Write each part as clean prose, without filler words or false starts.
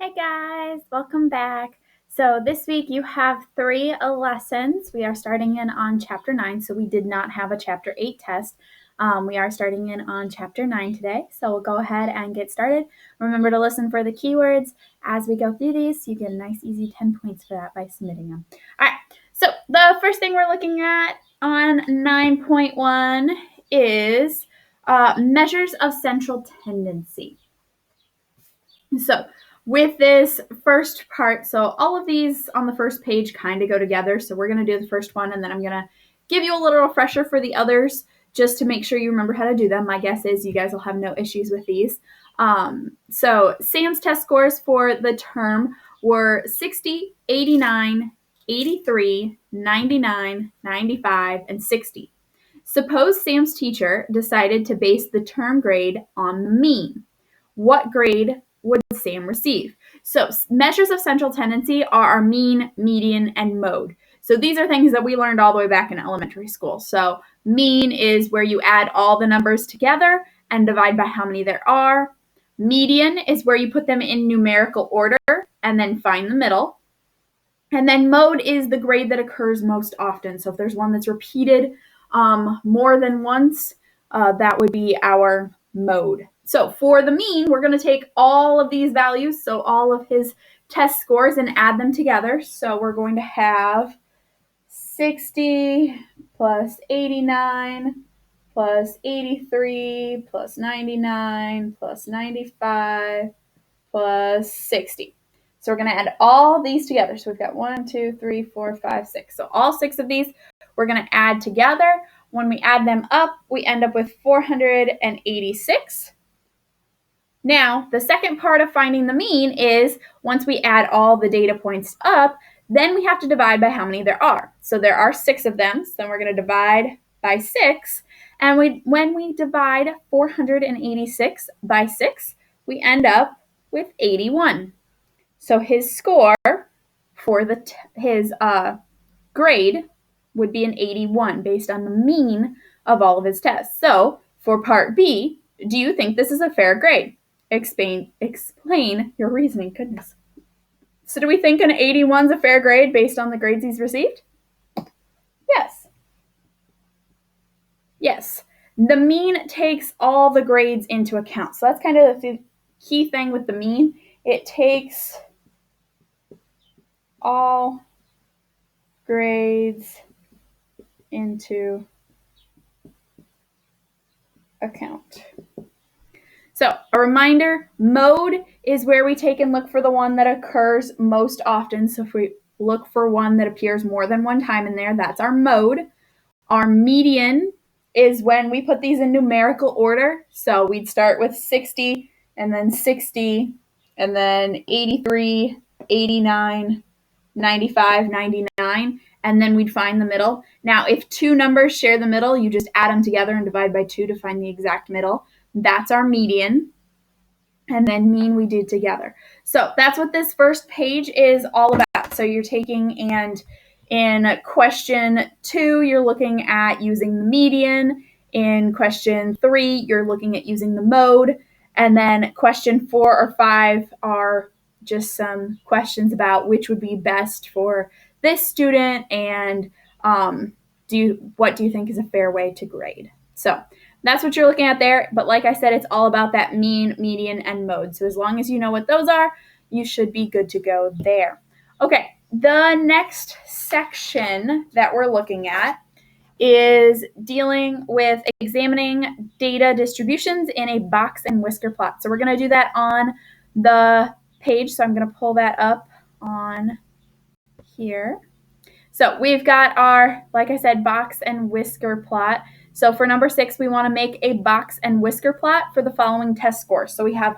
Hey guys, welcome back. So this week you have 3 lessons. We are starting in on chapter 9, so we did not have a chapter 8 test. We are starting in on chapter 9 today, so we'll go ahead and get started. Remember to listen for the keywords as we go through these. You get a nice easy 10 points for that by submitting them. All right, so the first thing we're looking at on 9.1 is measures of central tendency. So with this first part, so all of these on the first page kind of go together. So we're going to do the first one, and then I'm going to give you a little refresher for the others just to make sure you remember how to do them. My guess is you guys will have no issues with these. So Sam's test scores for the term were 60, 89, 83, 99, 95, and 60. Suppose Sam's teacher decided to base the term grade on the mean. What grade would Sam receive? So measures of central tendency are our mean, median, and mode. So these are things that we learned all the way back in elementary school. So mean is where you add all the numbers together and divide by how many there are. Median is where you put them in numerical order and then find the middle. And then mode is the grade that occurs most often. So if there's one that's repeated more than once, that would be our mode. So for the mean, we're going to take all of these values, so all of his test scores, and add them together. So we're going to have 60 plus 89 plus 83 plus 99 plus 95 plus 60. So we're going to add all these together. So we've got 1, 2, 3, 4, 5, 6. So all 6 of these we're going to add together. When we add them up, we end up with 486. Now, the second part of finding the mean is once we add all the data points up, then we have to divide by how many there are. So there are 6 of them. So then we're going to divide by 6. And when we divide 486 by 6, we end up with 81. So his score for his grade would be an 81 based on the mean of all of his tests. So for part B, do you think this is a fair grade? Explain your reasoning. Goodness. So do we think an 81 is a fair grade based on the grades he's received? Yes. Yes. The mean takes all the grades into account. So that's kind of the key thing with the mean. It takes all grades into account. So a reminder, mode is where we take and look for the one that occurs most often. So if we look for one that appears more than one time in there, that's our mode. Our median is when we put these in numerical order. So we'd start with 60 and then 60 and then 83, 89, 95, 99, and then we'd find the middle. Now, if 2 numbers share the middle, you just add them together and divide by 2 to find the exact middle. That's our median. And then mean we do together. So that's what this first page is all about. So you're taking, and in question 2, you're looking at using the median. In question 3, you're looking at using the mode. And then question 4 or 5 are just some questions about which would be best for this student, and what do you think is a fair way to grade? So that's what you're looking at there. But like I said, it's all about that mean, median, and mode. So as long as you know what those are, you should be good to go there. Okay, the next section that we're looking at is dealing with examining data distributions in a box and whisker plot. So we're going to do that on the page. So I'm going to pull that up on here. So we've got our, like I said, box and whisker plot. So for number 6, we want to make a box and whisker plot for the following test scores. So we have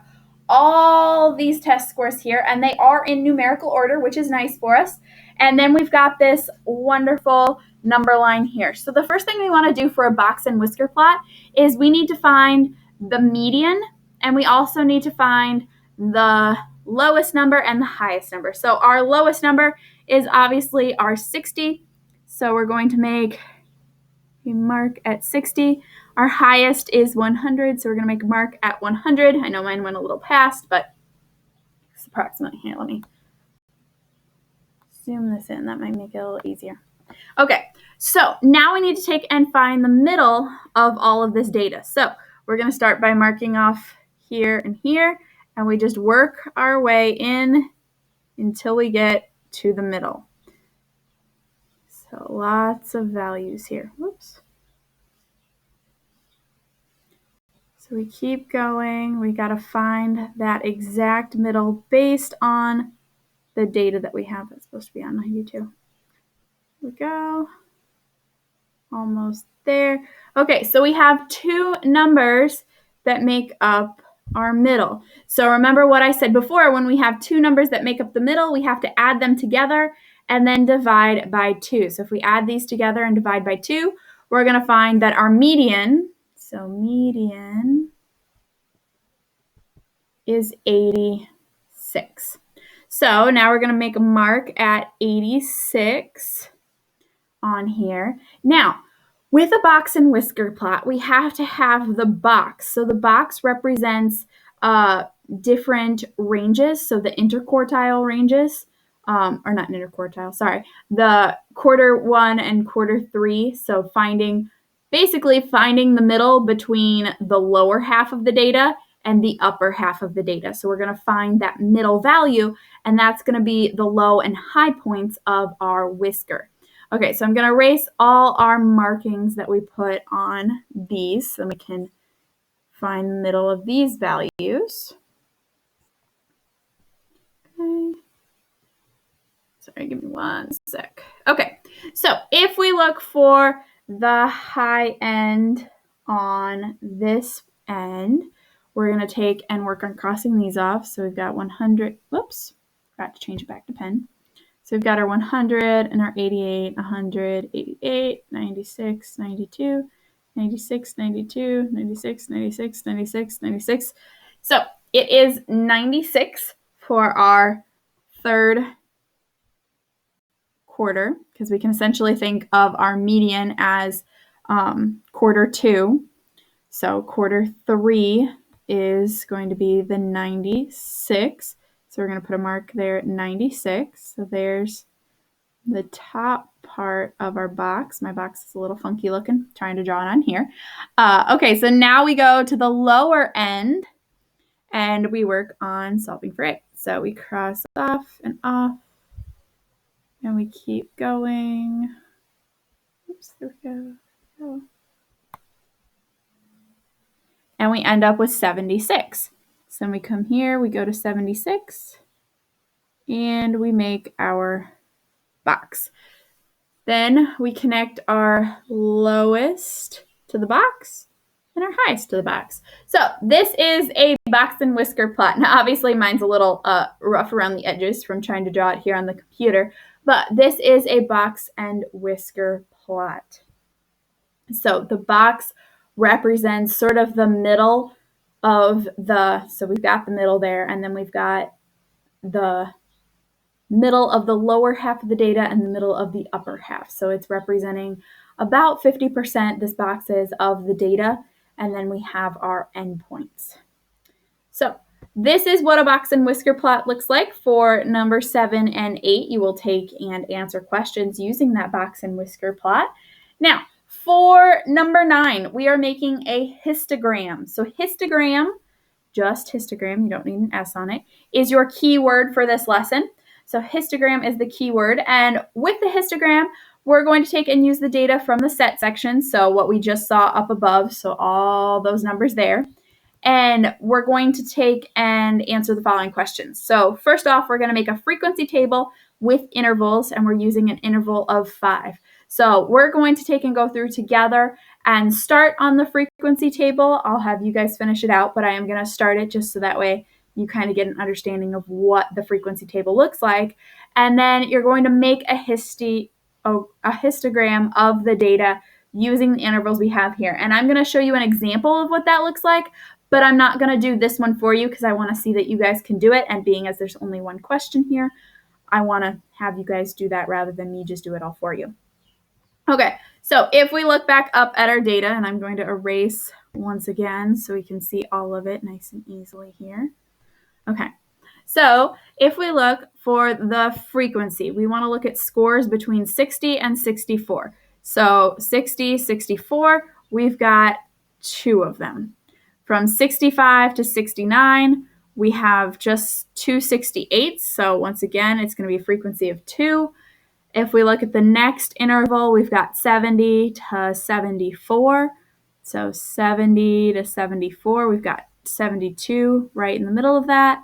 all these test scores here, and they are in numerical order, which is nice for us. And then we've got this wonderful number line here. So the first thing we want to do for a box and whisker plot is we need to find the median, and we also need to find the lowest number and the highest number. So our lowest number is obviously our 60. So we're going to make a mark at 60. Our highest is 100, so we're going to make a mark at 100. I know mine went a little past, but approximately. Here, let me zoom this in. That might make it a little easier. Okay, so now we need to take and find the middle of all of this data. So we're going to start by marking off here and here, and we just work our way in until we get to the middle. So lots of values here. Whoops. So we keep going. We got to find that exact middle based on the data that we have. That's supposed to be on 92. Here we go. Almost there. Okay, so we have two numbers that make up our middle. So remember what I said before, when we have two numbers that make up the middle, we have to add them together and then divide by 2. So if we add these together and divide by 2, we're going to find that our median, so median is 86. So now we're going to make a mark at 86 on here. Now, with a box and whisker plot, we have to have the box. So the box represents different ranges. So the interquartile ranges, or not interquartile, sorry, the quarter 1 and quarter 3. So basically finding the middle between the lower half of the data and the upper half of the data. So we're going to find that middle value, and that's going to be the low and high points of our whisker. Okay, so I'm going to erase all our markings that we put on these so we can find the middle of these values. Okay. Sorry, give me one sec. Okay, so if we look for the high end on this end, we're going to take and work on crossing these off. So we've got 100. Whoops, forgot to change it back to pen. So we've got our 100 and our 88, 100, 88, 96, 92, 96, 92, 96, 96, 96, 96. So it is 96 for our third quarter, because we can essentially think of our median as quarter 2. So quarter 3 is going to be the 96. So we're going to put a mark there at 96. So there's the top part of our box. My box is a little funky looking, trying to draw it on here. Okay, so now we go to the lower end and we work on solving for 8. So we cross off and we keep going. Oops, there we go. And we end up with 76. So then we come here, we go to 76, and we make our box. Then we connect our lowest to the box and our highest to the box. So this is a box and whisker plot. Now, obviously, mine's a little rough around the edges from trying to draw it here on the computer, but this is a box and whisker plot. So the box represents sort of the middle of so we've got the middle there, and then we've got the middle of the lower half of the data and the middle of the upper half. So it's representing about 50%, this box is, of the data, and then we have our endpoints. So this is what a box and whisker plot looks like for number 7 and 8. You will take and answer questions using that box and whisker plot. Now, for number 9, we are making a histogram. So histogram, just histogram, you don't need an S on it, is your keyword for this lesson. So histogram is the keyword, and with the histogram, we're going to take and use the data from the set section, so what we just saw up above, so all those numbers there, and we're going to take and answer the following questions. So first off, we're going to make a frequency table with intervals, and we're using an interval of 5. So we're going to take and go through together and start on the frequency table. I'll have you guys finish it out, but I am going to start it just so that way you kind of get an understanding of what the frequency table looks like. And then you're going to make a histogram of the data using the intervals we have here. And I'm going to show you an example of what that looks like, but I'm not going to do this one for you because I want to see that you guys can do it. And being as there's only one question here, I want to have you guys do that rather than me just do it all for you. Okay, so if we look back up at our data, and I'm going to erase once again so we can see all of it nice and easily here. Okay, So if we look for the frequency, we want to look at scores between 60 and 64. So 60, 64, we've got 2 of them. From 65 to 69, we have just 2 68s. So once again, it's going to be a frequency of 2. If we look at the next interval, we've got 70 to 74. So 70 to 74, we've got 72 right in the middle of that.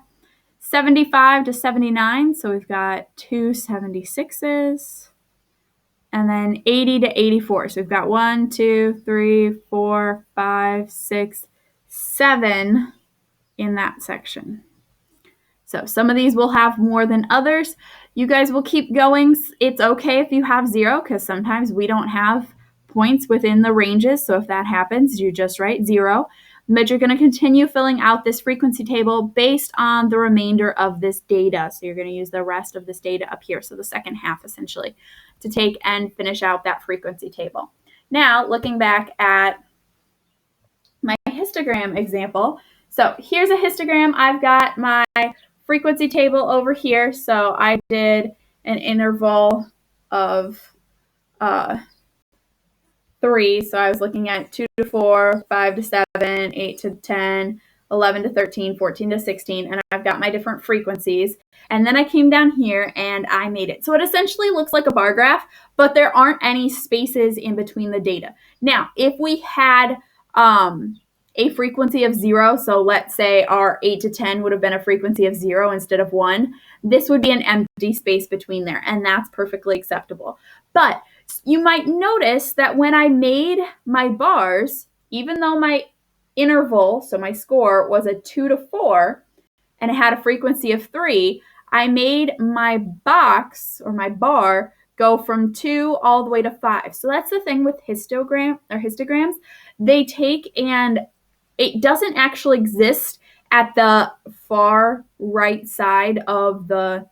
75 to 79, so we've got 2 76s. And then 80 to 84, so we've got 1, 2, 3, 4, 5, 6, 7 in that section. So some of these will have more than others. You guys will keep going. It's okay if you have 0, because sometimes we don't have points within the ranges. So if that happens, you just write 0. But you're going to continue filling out this frequency table based on the remainder of this data. So you're going to use the rest of this data up here, so the second half essentially, to take and finish out that frequency table. Now, looking back at my histogram example. So here's a histogram. I've got my frequency table over here. So I did an interval of 3. So I was looking at 2 to 4, 5 to 7, 8 to 10, 11 to 13, 14 to 16, and I've got my different frequencies. And then I came down here and I made it. So it essentially looks like a bar graph, but there aren't any spaces in between the data. Now, if we had a frequency of 0, so let's say our 8 to 10 would have been a frequency of 0 instead of 1, this would be an empty space between there, and that's perfectly acceptable. But you might notice that when I made my bars, even though my interval, so my score, was a 2 to 4, and it had a frequency of 3, I made my box, or my bar, go from 2 all the way to 5. So that's the thing with histograms. They take, and it doesn't actually exist at the far right side of the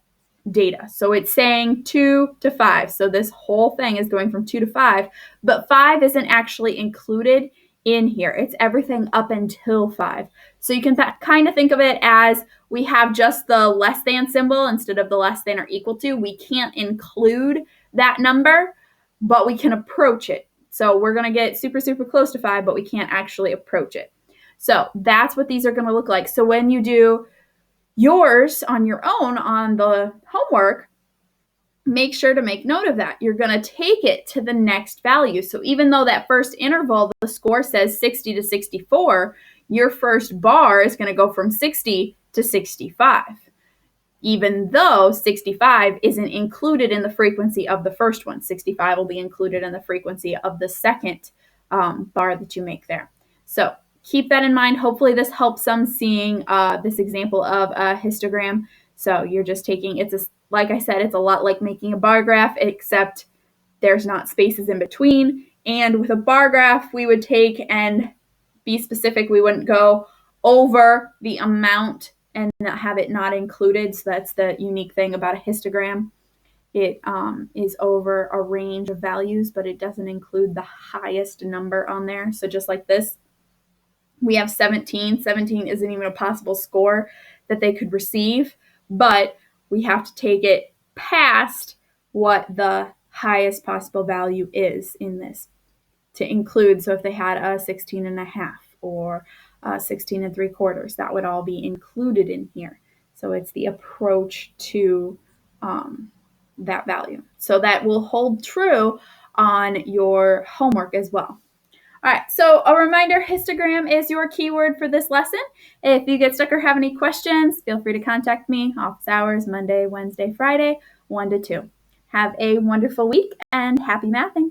data. So it's saying 2 to 5. So this whole thing is going from 2 to 5, but 5 isn't actually included in here. It's everything up until 5. So you can kind of think of it as we have just the less than symbol instead of the less than or equal to. We can't include that number, but we can approach it. So we're going to get super, super close to 5, but we can't actually approach it. So that's what these are going to look like. So when you do yours on your own on the homework, make sure to make note of that. You're going to take it to the next value. So even though that first interval, the score says 60 to 64, your first bar is going to go from 60 to 65, even though 65 isn't included in the frequency of the first one. 65 will be included in the frequency of the second bar that you make there. So keep that in mind. Hopefully this helps some seeing this example of a histogram. So you're just taking, like I said, it's a lot like making a bar graph, except there's not spaces in between. And with a bar graph, we would take and be specific. We wouldn't go over the amount and have it not included. So that's the unique thing about a histogram. It is over a range of values, but it doesn't include the highest number on there. So just like this, we have 17. 17 isn't even a possible score that they could receive, but we have to take it past what the highest possible value is in this to include. So if they had a 16 and a half or 16 and 3/4, that would all be included in here. So it's the approach to that value. So that will hold true on your homework as well. All right, so a reminder, histogram is your keyword for this lesson. If you get stuck or have any questions, feel free to contact me. Office hours, Monday, Wednesday, Friday, 1 to 2. Have a wonderful week and happy mathing.